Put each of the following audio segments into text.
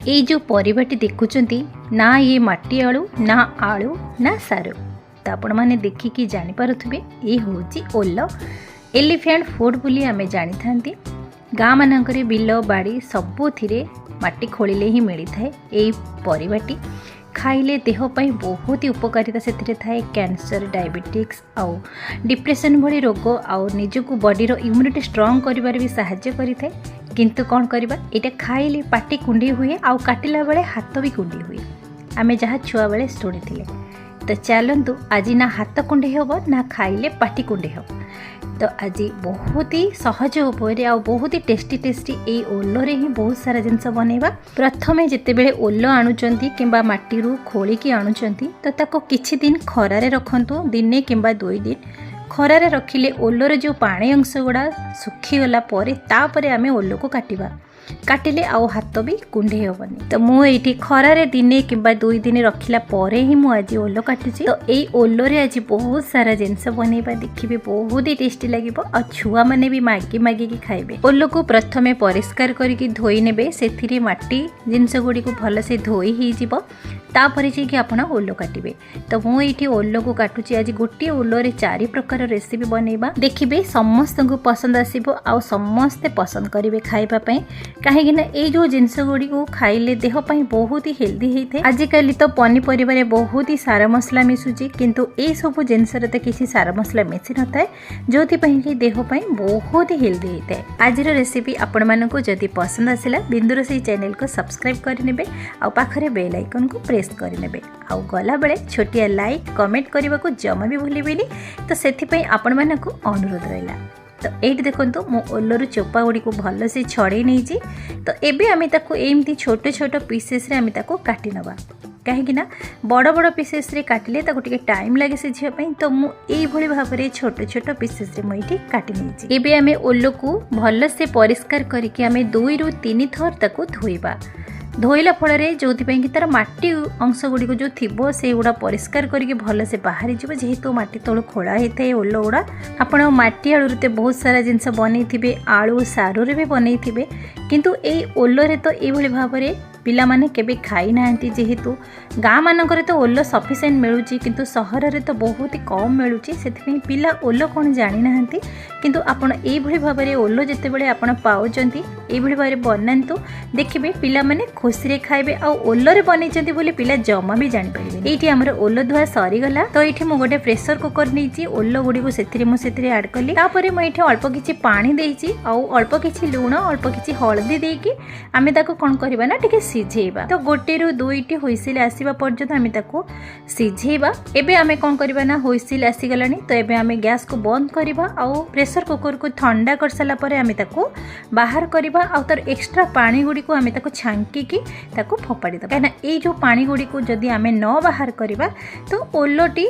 ये जो परिवाटी देखुंट ना ये मटी आलू ना आलू ना सारू तो आपण मैंने देखिकी जानीपे ये हूँ ओल एलिफेंट फूड बोली आम जानी था। गाँ मानक बिल बाड़ी सबुथिरे माटी खोलिले ही मिली थाए यही परिवाटी खाइले देहपाई बहुत ही उपकारिता से थाए। कैंसर डायबिटिक्स आउ डिप्रेशन भली रोग आउ निजको बॉडीर इम्यूनिटी स्ट्रॉन्ग करिबार भी सहायता करिथाए। किंतु कौन करबा एटा खाइले पाटी कुंडी हुए आउ काटिला बेले हाथ भी कुंडी हुए आमे जहाँ छुआ बेले शुणिथिले। तो चलतु आज ना हाथ कुंडी हम ना खाइले पाटी कुंडी हम। तो आज बहुत ही सहज उपाय आ बहुत ही टेस्टी टेस्टी ये ओल्ले ही बहुत सारा जिनस बनैबा। प्रथमे जिते बेले ओल आणुचंती किंबा माटी खोलिकी आणुचंती तो ताको किछि दिन खरारे रखंतु दिने किंबा 2 दिन खरारे रखिले ओलर जो पानी अंश गुड़ा सुखीगला तापर आमे ओल को काटिबा। काटिले आउ हाथ भी कुंडे हेबनी। तो मुझे खरारे दिने किंबा 2 दिन रखिला परे ही मु आज ओल काटुची। तो यही ओल्ले आज बहुत सारा जिनस बनैबा देखिबे बहुत ही टेस्टी लगे आ छुआ मैंने भी मागी मागी खाइबे। ओल को प्रथमे परिष्कार करके धोई नेबे सेथिरे माटी जिनस गुडी को भल से धोई ही जिवो तापर जाकि आपण ओल काटिबे। तो मुझे ओल को काटुची आज गोटे ओल्ले 4 प्रकार रेसिपी बनैबा देखिबे समस्त को पसंद आसीबो आ समस्ते पसंद करिवे खाइबा पई। कहीं ये जो जिनस गुड़ी को खाइले देहपाई बहुत ही हेल्दी होता है। आजिकल तो पनीपरिबारे बहुत ही सारा मसला मिसुची किंतु ये सब जिनस किसी सारा मसला मिसी न था जो कि देहपाई बहुत ही हेल्दी होता है। आज रेसिपी आपण मानक जदि पसंद आसला बिंदु रोषेई चैनल को सब्सक्राइब करने आ पाखरे बेल आइकन को प्रेस करने आ गला बेले छोटिया लाइक कमेंट करने को जमा भी भूलिबेनी। तो से आपण मानक अनुरोध रहा। तो ये देखो मो ओलर चोपा गुड़ी को भल से छड़े नहीं। तो एबे आमे ताको एमती छोट छोट पीसेस रे आमे ताको काटी नबा कहीं बड़ बड़ पीसेस रे काटिले ताको टिके टाइम लगे सिझिया पई। तो मु एई भली भाबरे छोट छोट पीसेस रे मइठी काटी नहीं। एबे आमे ओल को भल से परिष्कार करके आमे 2 रु 3 थर ताको धोइबा। धोइला फल जो कि तार माटी अंश गुड़ी जो थी से गुड़ा परिष्कार करके भल से बाहरी जीव जेहेतु माटी तलू खोला होता है ओल गुड़ा। आपण माटी आलू रे बहुत सारा जिनस बनई आलू सारू रे भी बनई किंतु ए ओल्ले तो ये भाव में पिला माने केबे खाई नांती जेहेतु गाँ मानक तो ओल सफिशिएंट मिलूची किंतु सहर रे तो बहुत ही कम मिलूची से पिला ओल कौन जानी नांती। किंतु आपण एई भली भाव में ओल जिते बेले आपण पाउचंती एई भली भाव में बनांतु देखिबे पिला माने खुशी रे खाइबे आ ओल्ले बनैचंती बोली पिला जमा भी जानि परिबे। एठी हमर ओल धुआ सरी गला। तो एठी मु गोटे प्रेशर कुकर नैची ओल गुडी को सेथिरे मु सेथिरे ऐड कली तापरे मु एठी अल्प किछि पानी देइची आ अल्प किछि लूण अल्प किछि हळदी देकी आमे ताको कोन करबा ना टिके सिझेबा। तो 1 रु 2 हुइसिल आसीबा पर्यंत आमे ताको सिझेबा। एबे आमे कोन करबा ना हुइसिल आसी गलानी। तो एबे आमे गैस को बंद करबा आ प्रेशर कुकर को ठंडा कर साला परे आमे ताको बाहर करबा आ तर एक्स्ट्रा पानी गुडी को आमे ताको छांकी की ताको फोपाड़ी दबा। ना ए जो पानी गुडी को जदी आमे न बाहर करबा तो ओलटी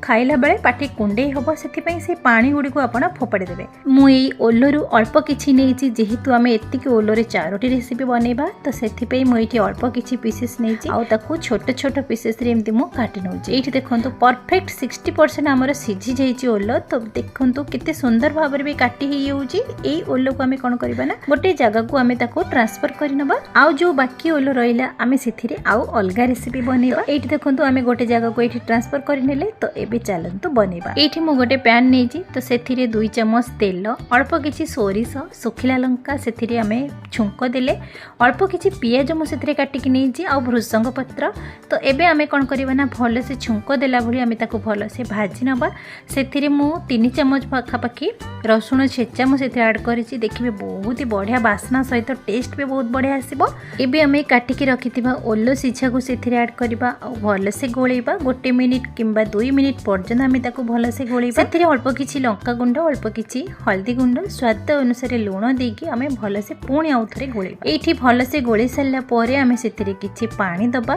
खाइला बेले पाटी कुंडे हम से पानी गुड़ी को आपण फोपाड़ी देबे। मुई ओल्लू अल्प किछि नेइछि जेहेतु आमे एतिकी ओल्ले 4टी रेसिपी बनैबा। तो सेथिपई मुई अल्प किछि पीसेस नेइछि आ ताको छोट छोट पीसेस रे एमति मु काटि नउछि। एठी देखंतु परफेक्ट 60% हमर सिझी जाइछि ओल्ल। तो देखंतु केते सुंदर भाबरे भी काटि हे येउछि। एई ओल्ल को आमे कोन करबा ना गोटे जगह को आमे ताको ट्रांसफर करि नबा आ जो बाकी ओल्ल रहिला आमे सेथिरे आ अलगा रेसिपी बनैबा। एठी देखंतु आमे गोटे जगह को एठी ट्रांसफर करि नेले। तो एबे चलंतु बनैबा। एठी मु गोटे पैन नेइछि। तो सेथिरे 2 चम्मच तेल अल्प किछि सोरिष सुखिला लंका सेथिरे आमे छुंक देले अल्प किछि पियाज मु सेथिरे काटिकी नेइछि आ भृसंग पत्र। तो एबे आमे कोन करबा ना भल से छुंक देला भली आमे ताको भल से भाजी नबा। सेथिरे मु 3 चम्मच पाखापाखी रसुण छेचा मु सेथिरे ऐड करिछि। देखिबे बहुत ही बढ़िया बास्ना सहित टेस्ट भी बहुत बढ़िया आसीबो। एबे आमे काटिकी रखिथिबा ओल्लो सिझा को सेथिरे ऐड करबा आ भल से गोळेबा 1 मिनिट किंबा 2 मिनिट पर्यंत आमे ताको भल से गोळेबा। सेथिरे अल्प किछि लंका गुंड अल्प किछि हल्दी गुंड स्वाद अनुसार लूण देकी आमे भल से पुणी आउ थरे गोळेबा। एठी भल से गोळे सारला परे आमे सेथिरे किछि पानी दबा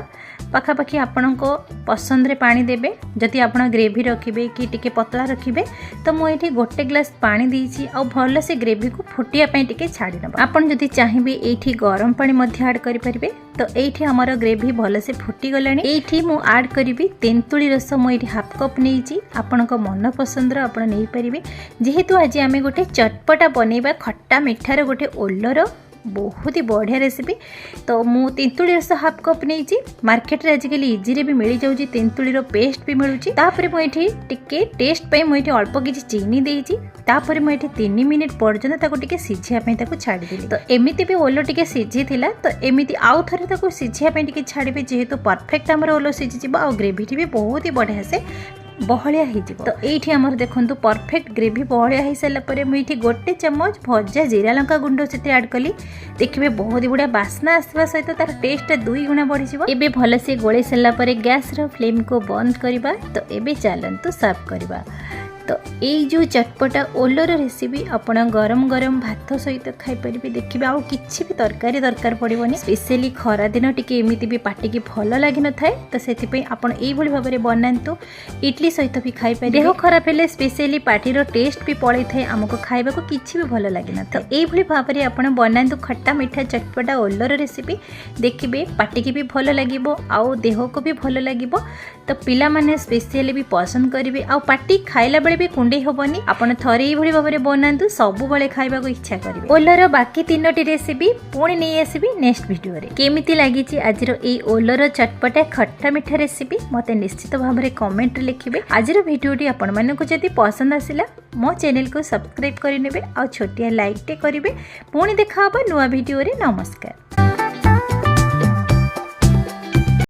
पाखापाखी आपणको पसंद रे पानी देबे। जदि आपण ग्रेवी रखिबे कि टिके पतला रखिबे तो मु एठी 1 ग्लास पानी देइछि आ भल से ग्रेवी को फुटिया पई टिके छाडी नबा। आपण जदि चाहिबे एठी गरम पानी मध्ये ऐड करि परिबे। तो एठी हमर ग्रेवी भल से फुटी गलानी। एठी मु ऐड करिबी तेंतुली रस मु एठी हाफ कप नेइछि। आपणको मन पसंद रो आपण नै परिबे। जेहेतु आज आमे गोटे चटपटा बनैबा खट्टा मिठार गोटे ओल्लर बहुत ही बढ़िया रेसिपी। तो मु तेंतुली रस हाफ कप नहीं मार्केट रे आजिकल इजी भी मिल जाऊँगी तेंतुली पेस्ट भी मिलूँ। तापर मुझे टिके टेस्ट पे मुझे अल्प किसी चीनी देती तापर मुझे 3 मिनिट पर्यंत टिके सिझापी छाड़देली। तो एमती भी ओल टिके सिझी थिला तो एमती आउ थे सिझापी टिके छाड़े जेहेतु परफेक्ट आमर ओल सिझी आ ग्रेवी भी बहुत ही बढ़िया से बहलिया हो। तो ये आमर देखो परफेक्ट ग्रेवी बहलिया हो सारापर मुझे गोटे चमच भजा जीरा लंका गुंड से ऐड कली। देखिए बहुत ही बढ़िया बास्ना आसवा सहित तार टेस्ट 2 गुणा बढ़ी। एबे भल से गोले सारापर गैस फ्लेम को बंद करवा। तो एबे चलतु सर्व करवा। तो यही जो चटपटा ओलर रेसिपी आप गरम गरम भात सहित खाईपर। देखिए आउ कि तरकारी दरकार पड़ोनी स्पेशली खरा दिन टी एमती भी पार्टी की भल लगी न थाए। तो से यही भाव में बनातु इडली सहित भी खाईपर। देह खराब है स्पेशली पार्टी टेस्ट भी पड़े थाए आमको खाइबा को किसी भी भल लगी न। तो यही भाव में आप बनातु खट्टा मिठा चटपटा ओलर रेसिपी। देखिए पार्टी की भी भल लगे आउ देह को भी भल लगे। तो पिला माने स्पेशली भी पसंद करेंगे आ पार्टी खाइला बेले भी कुंडे होबनी। आपण थरे एही भाव में बनातु सबु बेले खाइबा को इच्छा करेंगे। ओलर बाकी 3टी रेसिपी पुणी नहीं आसबि नेक्स्ट वीडियो रे। केमिति लागिछि आजिर ए ओलर चटपटा खट्टा मिठा रेसिपी मते निश्चित भाव में कमेंट रे लिखिबे। आजिर वीडियोटी आपण मानकु जदि पसंद आसिला मो चैनल को सब्सक्राइब करिनेबे आ छोटिया लाइक टे करिवे। पुणी देखा हबा नुवा वीडियो रे। नमस्कार।